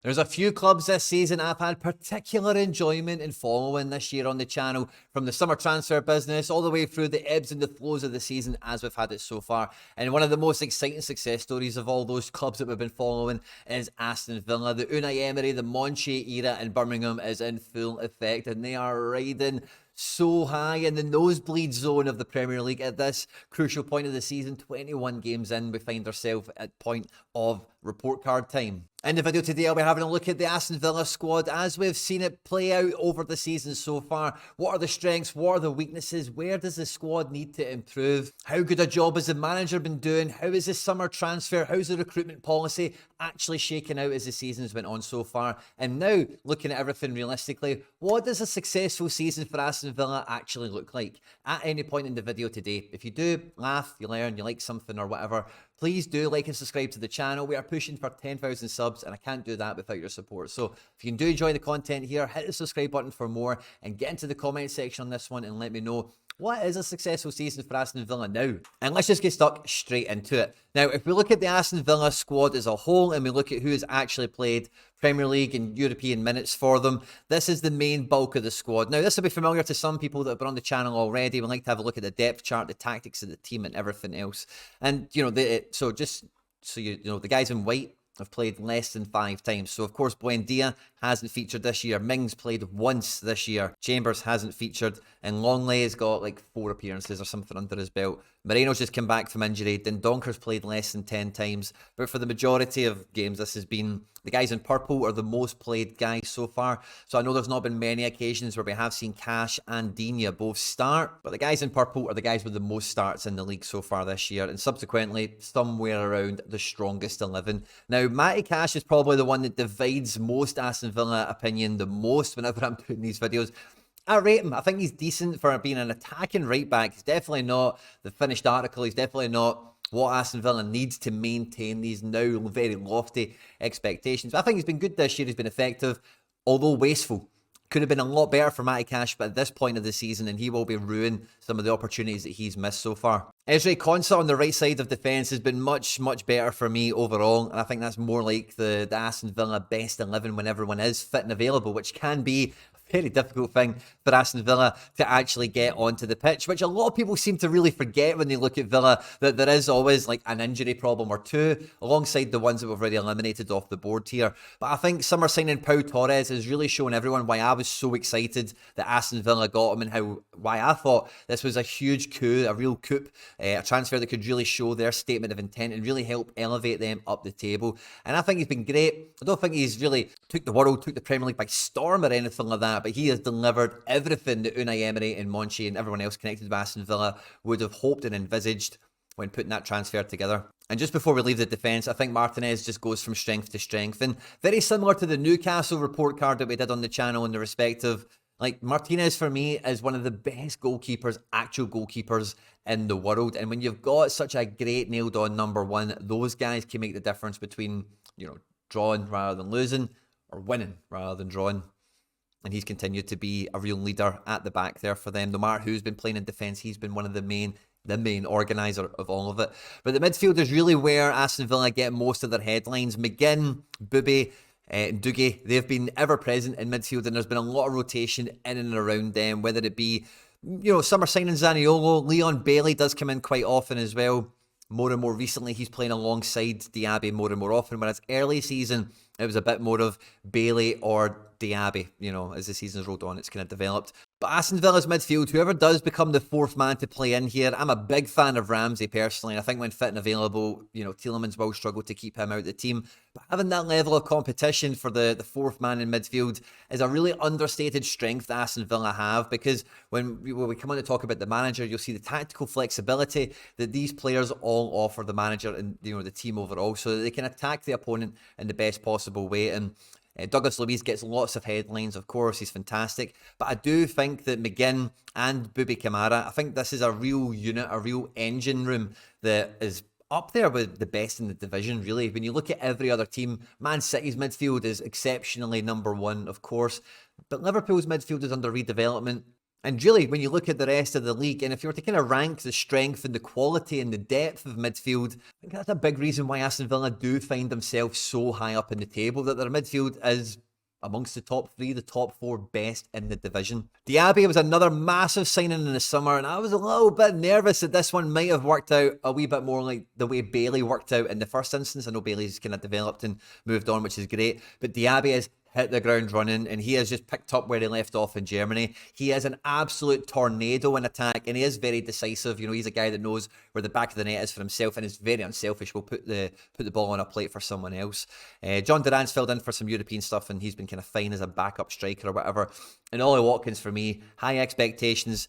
There's a few clubs this season I've had particular enjoyment in following this year on the channel, from the summer transfer business all the way through the ebbs and the flows of the season as we've had it so far. And one of the most exciting success stories of all those clubs that we've been following is Aston Villa. The Unai Emery, the Monchi era in Birmingham is in full effect, and they are riding so high in the nosebleed zone of the Premier League at this crucial point of the season. 21 games in, we find ourselves at point of report card time. In the video today, I'll be having a look at the Aston Villa squad as we've seen it play out over the season so far. What are the strengths? What are the weaknesses? Where does the squad need to improve? How good a job has the manager been doing? How is the summer transfer? How's the recruitment policy actually shaking out as the season's went on so far? And now, looking at everything realistically, what does a successful season for Aston Villa actually look like? At any point in the video today, if you do laugh, you learn, you like something or whatever, please do like and subscribe to the channel. We are pushing for 10,000 subs, and I can't do that without your support. So if you do enjoy the content here, hit the subscribe button for more and get into the comment section on this one and let me know what is a successful season for Aston Villa now. And let's just get stuck straight into it. Now, if we look at the Aston Villa squad as a whole and we look at who has actually played Premier League and European minutes for them, this is the main bulk of the squad. Now, this will be familiar to some people that have been on the channel already. We like to have a look at the depth chart, the tactics of the team and everything else. And, you know, the guys in white have played less than 5 times. So, of course, Buendia hasn't featured this year. Mings played once this year. Chambers hasn't featured. And Longley has got like 4 appearances or something under his belt. Moreno's just come back from injury. Dendonker's played less than 10 times. But for the majority of games, this has been the guys in purple are the most played guys so far. So I know there's not been many occasions where we have seen Cash and Digne both start. But the guys in purple are the guys with the most starts in the league so far this year. And subsequently, somewhere around the strongest 11. Now, Matty Cash is probably the one that divides most Aston Villa opinion the most whenever I'm doing these videos. I rate him. I think he's decent for being an attacking right back. He's definitely not the finished article. He's definitely not what Aston Villa needs to maintain these now very lofty expectations. But I think he's been good this year. He's been effective, although wasteful. Could have been a lot better for Matty Cash, but at this point of the season, and he will be ruining some of the opportunities that he's missed so far. Ezri Konsa on the right side of defence has been much better for me overall, and I think that's more like the Aston Villa best 11 when everyone is fit and available, which can be a very difficult thing for Aston Villa to actually get onto the pitch, which a lot of people seem to really forget when they look at Villa, that there is always like an injury problem or two, alongside the ones that we've already eliminated off the board here. But I think summer signing Pau Torres has really shown everyone why I was so excited that Aston Villa got him, and why I thought this was a huge coup, a real coup, a transfer that could really show their statement of intent and really help elevate them up the table. And I think he's been great. I don't think he's really took the Premier League by storm or anything like that, but he has delivered everything that Unai Emery and Monchi and everyone else connected to Aston Villa would have hoped and envisaged when putting that transfer together. And just before we leave the defence, I think Martinez just goes from strength to strength. And very similar to the Newcastle report card that we did on the channel in the respect of, like, Martinez for me is one of the best goalkeepers, actual goalkeepers in the world. And when you've got such a great nailed on number one, those guys can make the difference between, you know, drawing rather than losing, or winning rather than drawing. And he's continued to be a real leader at the back there for them. No matter who's been playing in defence, he's been one of the main organiser of all of it. But the midfield is really where Aston Villa get most of their headlines. McGinn, Booby, and Dougie, they've been ever present in midfield, and there's been a lot of rotation in and around them, whether it be, you know, summer signing Zaniolo. Leon Bailey does come in quite often as well. More and more recently, he's playing alongside Diaby more and more often, whereas early season, it was a bit more of Bailey or Diaby. You know, as the season's rolled on, it's kind of developed. But Aston Villa's midfield, whoever does become the fourth man to play in here, I'm a big fan of Ramsey personally. I think when fit and available, you know, Tielemans will struggle to keep him out of the team. But having that level of competition for the fourth man in midfield is a really understated strength that Aston Villa have, because when we come on to talk about the manager, you'll see the tactical flexibility that these players all offer the manager and, you know, the team overall, so that they can attack the opponent in the best possible way. And Douglas Luiz gets lots of headlines, of course, he's fantastic. But I do think that McGinn and Bouby Kamara, I think this is a real unit, a real engine room that is up there with the best in the division, really. When you look at every other team, Man City's midfield is exceptionally number one, of course. But Liverpool's midfield is under redevelopment. And really, when you look at the rest of the league, and if you were to kind of rank the strength and the quality and the depth of midfield, I think that's a big reason why Aston Villa do find themselves so high up in the table, that their midfield is amongst the top 3, the top 4 best in the division. Diaby was another massive signing in the summer, and I was a little bit nervous that this one might have worked out a wee bit more like the way Bailey worked out in the first instance. I know Bailey's kind of developed and moved on, which is great, but Diaby has hit the ground running, and he has just picked up where he left off in Germany. He is an absolute tornado in attack, and he is very decisive. You know, he's a guy that knows where the back of the net is for himself, and is very unselfish. Will put the ball on a plate for someone else. John Duran's filled in for some European stuff, and he's been kind of fine as a backup striker or whatever. And Ollie Watkins, for me, high expectations,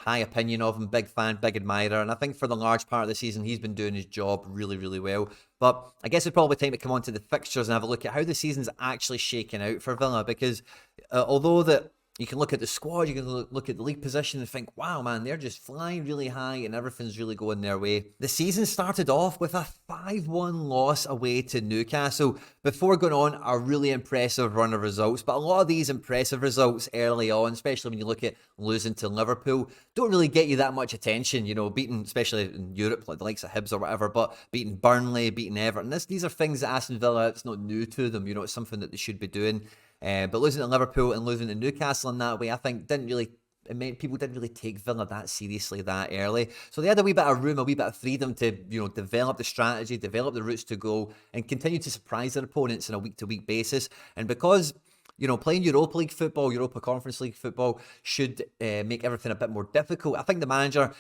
high opinion of him, big fan, big admirer, and I think for the large part of the season he's been doing his job really, really well. But I guess it's probably time to come on to the fixtures and have a look at how the season's actually shaking out for Villa, because although that you can look at the squad, you can look at the league position and think, wow, man, they're just flying really high and everything's really going their way. The season started off with a 5-1 loss away to Newcastle before going on a really impressive run of results. But a lot of these impressive results early on, especially when you look at losing to Liverpool, don't really get you that much attention. You know, beating, especially in Europe, like the likes of Hibs or whatever, but beating Burnley, beating Everton, these are things that Aston Villa, it's not new to them. You know, it's something that they should be doing. But losing to Liverpool and losing to Newcastle in that way, I think people didn't really take Villa that seriously that early. So they had a wee bit of room, a wee bit of freedom to, you know, develop the strategy, develop the routes to go, and continue to surprise their opponents on a week-to-week basis. And because, you know, playing Europa League football, Europa Conference League football should make everything a bit more difficult, I think the manager,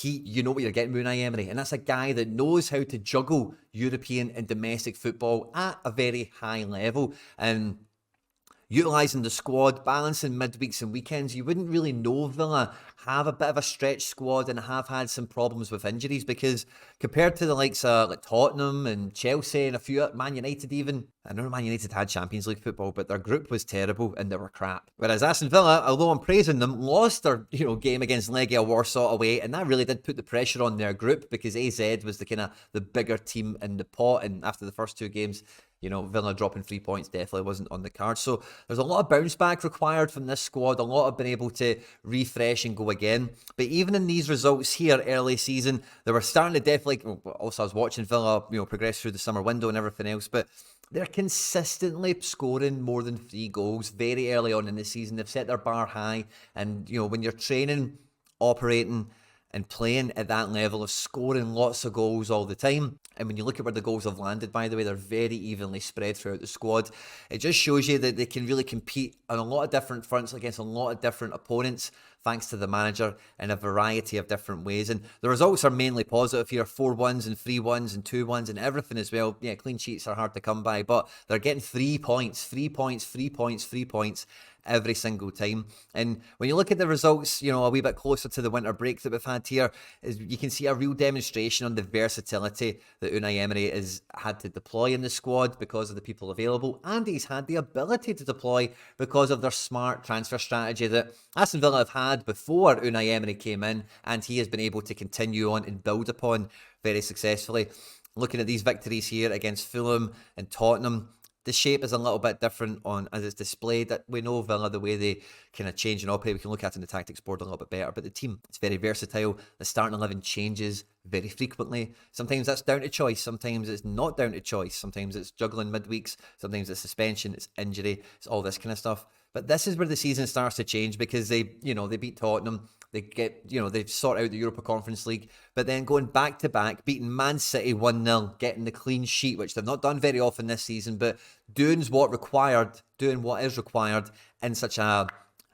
you know what you're getting with Unai Emery, and that's a guy that knows how to juggle European and domestic football at a very high level. And utilising the squad, balancing midweeks and weekends, you wouldn't really know Villa have a bit of a stretched squad and have had some problems with injuries, because compared to the likes of like Tottenham and Chelsea and a few, Man United even, I know Man United had Champions League football, but their group was terrible and they were crap. Whereas Aston Villa, although I'm praising them, lost their game against Legia Warsaw away, and that really did put the pressure on their group, because AZ was the bigger team in the pot, and after the first 2 games, Villa dropping 3 points definitely wasn't on the card. So there's a lot of bounce back required from this squad, a lot of being able to refresh and go again. But even in these results here early season, they were starting to definitely, also I was watching Villa, progress through the summer window and everything else, but they're consistently scoring more than 3 goals very early on in the season. They've set their bar high, and when you're training, operating, and playing at that level of scoring lots of goals all the time, and when you look at where the goals have landed, by the way, they're very evenly spread throughout the squad. It just shows you that they can really compete on a lot of different fronts against a lot of different opponents, thanks to the manager, in a variety of different ways. And the results are mainly positive here: 4-1s and 3-1s and 2-1s and everything as well. Yeah, clean sheets are hard to come by, but they're getting 3 points, 3 points, 3 points, 3 points every single time. And when you look at the results, a wee bit closer to the winter break that we've had here, is you can see a real demonstration on the versatility that Unai Emery has had to deploy in the squad because of the people available, and he's had the ability to deploy because of their smart transfer strategy that Aston Villa have had before Unai Emery came in, and he has been able to continue on and build upon very successfully. Looking at these victories here against Fulham and Tottenham, the shape is a little bit different as it's displayed. That we know Villa, the way they kind of change and operate, we can look at it in the tactics board a little bit better. But the team, it's very versatile. The starting 11 changes very frequently. Sometimes that's down to choice. Sometimes it's not down to choice. Sometimes it's juggling midweeks. Sometimes it's suspension. It's injury. It's all this kind of stuff. But this is where the season starts to change, because they beat Tottenham. They get, they sort out the Europa Conference League, but then going back to back, beating Man City 1-0, getting the clean sheet, which they've not done very often this season, but doing what is required in such a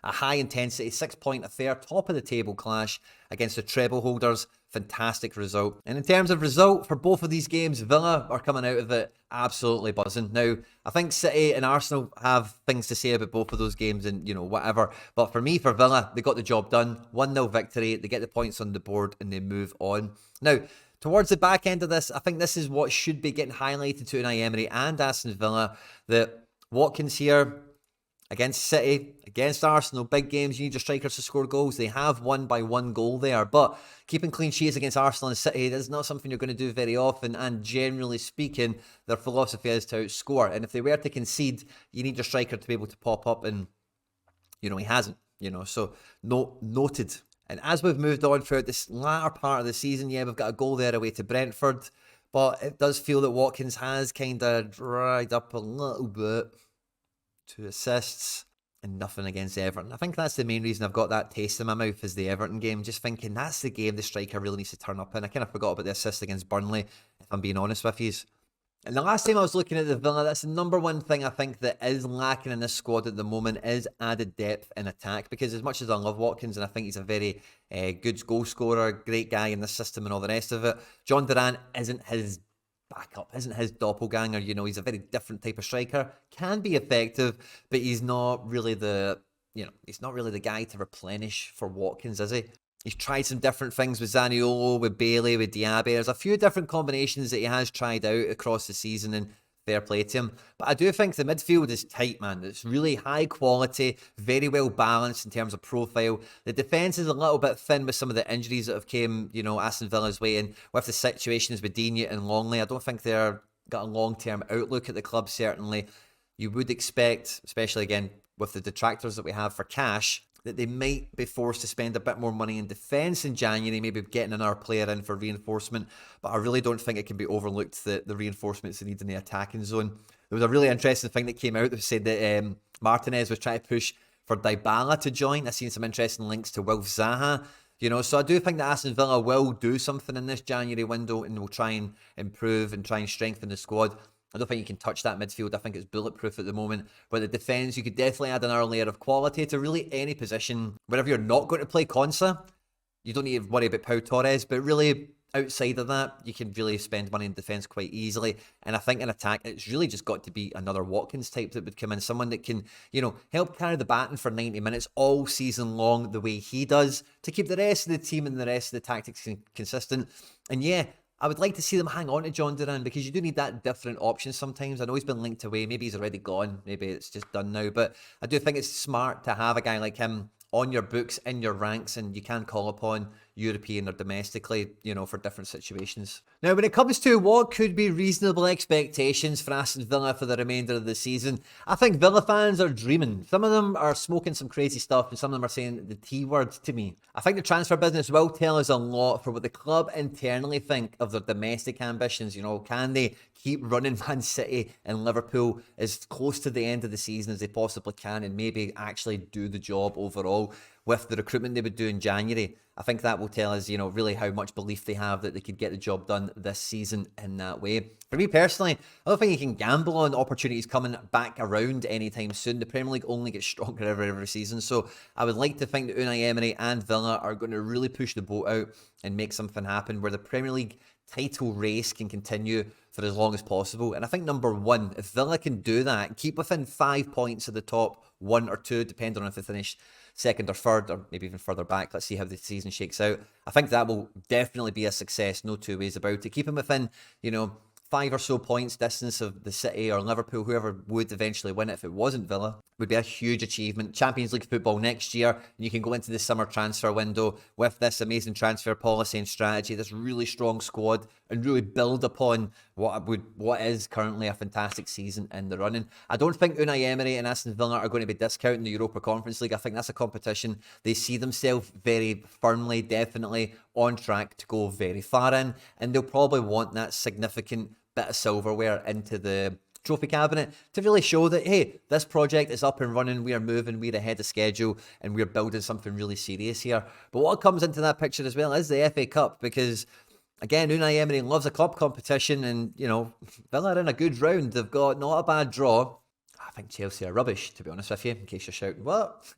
high intensity 6-point affair, top of the table clash against the treble holders. Fantastic result. And in terms of result for both of these games, Villa are coming out of it absolutely buzzing. Now, I think City and Arsenal have things to say about both of those games and, whatever. But for Villa, they got the job done. 1-0 victory. They get the points on the board and they move on. Now, towards the back end of this, I think this is what should be getting highlighted to Unai Emery and Aston Villa, that Watkins here, against City, against Arsenal, big games, you need your strikers to score goals. They have won by 1 goal there, but keeping clean sheets against Arsenal and City is not something you're going to do very often, and generally speaking, their philosophy is to outscore. And if they were to concede, you need your striker to be able to pop up, and he hasn't. So noted. And as we've moved on throughout this latter part of the season, yeah, we've got a goal there away to Brentford, but it does feel that Watkins has kind of dried up a little bit. 2 assists and nothing against Everton. I think that's the main reason I've got that taste in my mouth is the Everton game. Just thinking that's the game the striker really needs to turn up in. I kind of forgot about the assist against Burnley, if I'm being honest with you. And the last time I was looking at the Villa, that's the number one thing I think that is lacking in this squad at the moment is added depth in attack. Because as much as I love Watkins and I think he's a very good goal scorer, great guy in the system and all the rest of it, John Duran isn't his backup, isn't his doppelganger. He's a very different type of striker. Can be effective, but he's not really the guy to replenish for Watkins, is he? He's tried some different things with Zaniolo, with Bailey, with Diaby. There's a few different combinations that he has tried out across the season, and fair play to him. But I do think the midfield is tight, man. It's really high quality, very well balanced in terms of profile. The defence is a little bit thin with some of the injuries that have came, Aston Villa's way, and with the situations with Digne and Longley, I don't think they're got a long-term outlook at the club, certainly. You would expect, especially again with the detractors that we have for cash, that they might be forced to spend a bit more money in defence in January, maybe getting another player in for reinforcement. But I really don't think it can be overlooked, the reinforcements they need in the attacking zone. There was a really interesting thing that came out that said that Martinez was trying to push for Dybala to join. I've seen some interesting links to Wilf Zaha. So I do think that Aston Villa will do something in this January window and will try and improve and try and strengthen the squad. I don't think you can touch that midfield. I think it's bulletproof at the moment. But the defence, you could definitely add another layer of quality to really any position. Wherever you're not going to play Konsa, you don't need to worry about Pau Torres. But really, outside of that, you can really spend money in defence quite easily. And I think in attack, it's really just got to be another Watkins type that would come in. Someone that can, help carry the baton for 90 minutes all season long the way he does to keep the rest of the team and the rest of the tactics consistent. And yeah, I would like to see them hang on to John Duran because you do need that different option sometimes. I know he's been linked away. Maybe he's already gone. Maybe it's just done now. But I do think it's smart to have a guy like him on your books, in your ranks, and you can call upon European or domestically, for different situations. Now, when it comes to what could be reasonable expectations for Aston Villa for the remainder of the season, I think Villa fans are dreaming. Some of them are smoking some crazy stuff, and some of them are saying the T word to me. I think the transfer business will tell us a lot for what the club internally think of their domestic ambitions. Can they keep running Man City and Liverpool as close to the end of the season as they possibly can and maybe actually do the job overall with the recruitment they would do in January? I think that will tell us, really how much belief they have that they could get the job done this season in that way. For me personally, I don't think you can gamble on opportunities coming back around anytime soon. The Premier League only gets stronger every season. So I would like to think that Unai Emery and Villa are going to really push the boat out and make something happen where the Premier League title race can continue for as long as possible. And I think number one, if Villa can do that, keep within 5 points of the top 1 or 2, depending on if they finish second or third, or maybe even further back. Let's see how the season shakes out. I think that will definitely be a success, no two ways about it. Keep them within, 5 or so points distance of the City or Liverpool, whoever would eventually win it if it wasn't Villa, would be a huge achievement. Champions League football next year, and you can go into the summer transfer window with this amazing transfer policy and strategy, this really strong squad, and really build upon what is currently a fantastic season in the running. I don't think Unai Emery and Aston Villa are going to be discounting the Europa Conference League. I think that's a competition they see themselves very firmly, definitely on track to go very far in, and they'll probably want that significant bit of silverware into the trophy cabinet to really show that, hey, this project is up and running, we are moving, we're ahead of schedule, and we're building something really serious here. But what comes into that picture as well is the FA Cup, because again, Unai Emery loves a club competition, and Villa are in a good round. They've got not a bad draw. I think Chelsea are rubbish, to be honest with you, in case you're shouting, what?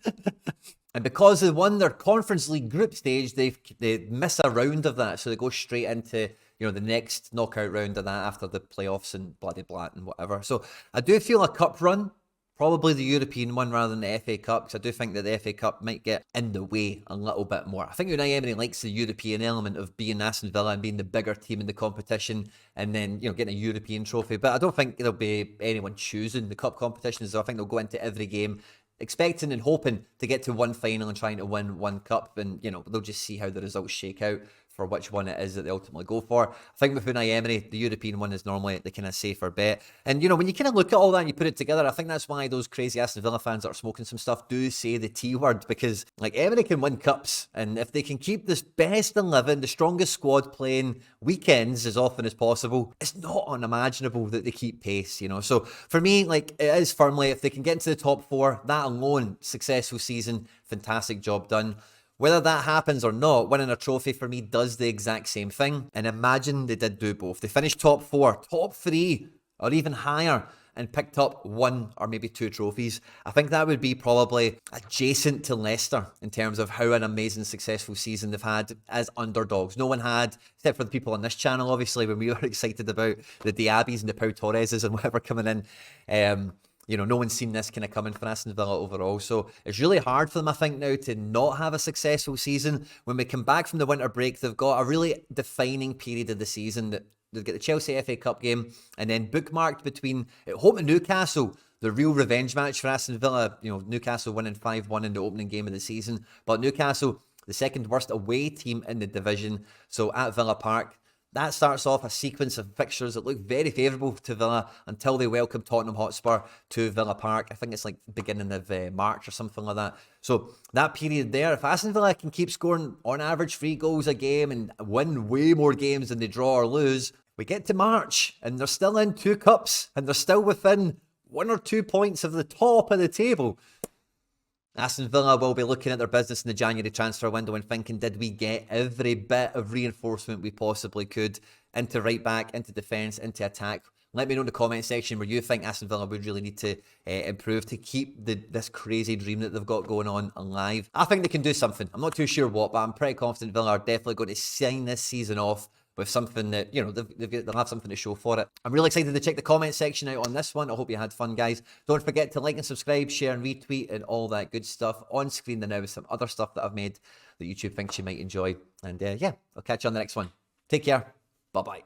And because they won their Conference League group stage, they miss a round of that, so they go straight into the next knockout round of that after the playoffs and bloody blat and whatever. So I do feel a cup run, probably the European one rather than the FA Cup, because I do think that the FA Cup might get in the way a little bit more. I think Unai Emery likes the European element of being Aston Villa and being the bigger team in the competition, and then getting a European trophy. But I don't think there'll be anyone choosing the cup competition, so I think they'll go into every game expecting and hoping to get to one final and trying to win one cup, and they'll just see how the results shake out for which one it is that they ultimately go for. I think with Unai Emery, the European one is normally the kind of safer bet. And, when you kind of look at all that and you put it together, I think that's why those crazy Aston Villa fans that are smoking some stuff do say the T word, because, Emery can win cups. And if they can keep this best 11, the strongest squad playing weekends as often as possible, it's not unimaginable that they keep pace, So for me, it is firmly, if they can get into the top 4, that alone, successful season, fantastic job done. Whether that happens or not, winning a trophy for me does the exact same thing. And imagine they did do both. They finished top 4, top 3, or even higher, and picked up 1 or maybe 2 trophies. I think that would be probably adjacent to Leicester in terms of how an amazing, successful season they've had as underdogs. No one had, except for the people on this channel, obviously, when we were excited about the Diabys and the Pau Torreses and whatever coming in. No one's seen this kind of coming for Aston Villa overall. So it's really hard for them, I think, now to not have a successful season. When we come back from the winter break, they've got a really defining period of the season. That they'll get the Chelsea FA Cup game and then bookmarked between at home and Newcastle, the real revenge match for Aston Villa. Newcastle winning 5-1 in the opening game of the season. But Newcastle, the second worst away team in the division. So at Villa Park, that starts off a sequence of fixtures that look very favourable to Villa until they welcome Tottenham Hotspur to Villa Park. I think it's beginning of March or something like that. So that period there, if Aston Villa can keep scoring on average 3 goals a game and win way more games than they draw or lose, we get to March and they're still in 2 cups and they're still within 1 or 2 points of the top of the table. Aston Villa will be looking at their business in the January transfer window and thinking, did we get every bit of reinforcement we possibly could into right back, into defence, into attack? Let me know in the comment section where you think Aston Villa would really need to improve to keep this crazy dream that they've got going on alive. I think they can do something. I'm not too sure what, but I'm pretty confident Villa are definitely going to sign this season off with something that, they'll have something to show for it. I'm really excited to check the comment section out on this one. I hope you had fun, guys. Don't forget to like and subscribe, share and retweet and all that good stuff. On screen there now is some other stuff that I've made that YouTube thinks you might enjoy. And yeah, I'll catch you on the next one. Take care. Bye-bye.